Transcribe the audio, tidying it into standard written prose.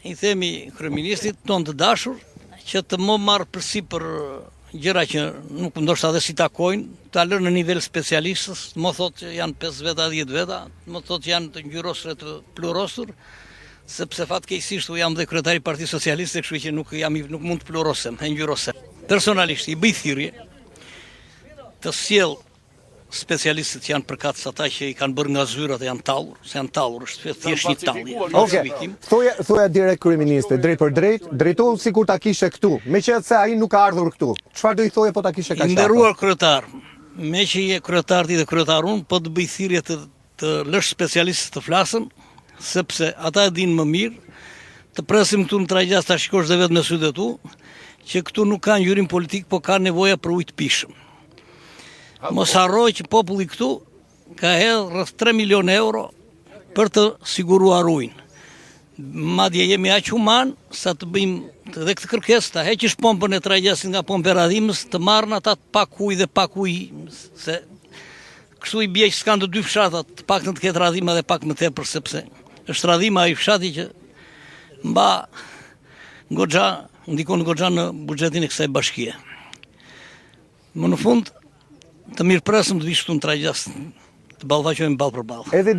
i themi kryeministrit tonë të dashur që të më marrë përsipër gjëra që nuk ndoshta edhe si takojnë, ta lënë në nivel specialistës, më thotë që janë 5 veta, 10 veta, më thotë që janë të ngjyrosur e të plurosur, sepse fatkeqësisht u jam dhe kryetari i Partisë Socialiste, kështu që nuk mund të plurosem, e ngjyrosem. Personalisht i bëj thirrje të sjell specialistët që janë përkatës ata që i kanë bërë nga zyrat e janë tallur, se janë tallur, është thjesht një tallje. Okej. Thoya direkt kryeministri, drejt për drejt, drejtohu sikur ta kishe këtu. Meqenëse ai nuk ka ardhur këtu. Çfarë do i thoje po ta kishe kaq? I nderuar kryetar, me që je kryetar ti dhe kryetar unë, po të bëj thirrje të lësh specialistët të flasën, sepse ata e dinë më mirë. Të presim këtu në Trajgjas ta shikosh dhe vetë me sytë tu, që këtu nuk ka ngjyrim politik, po ka nevoja për ujë të pishëm. Mos harroj që populli këtu ka hedhur rreth 3 milion euro për të siguruar ujin. Madje jemi aq human sa të bëjmë edhe këtë kërkesë, ta heqish pompën e Trajgjasit nga pompa e radhimës, të marrën ata pak ujë dhe pak ujë, se kështu i bie që s'kan të dy fshatat, të paktën të ketë radhima dhe pak më tepër, sepse është radhima ai fshati që mba ndikon goxha në buxhetin e kësaj bashkie. Më në fund të mirëpresëm të vish këtu në Trajgjas, të ballafaqojmë ballë për ballë.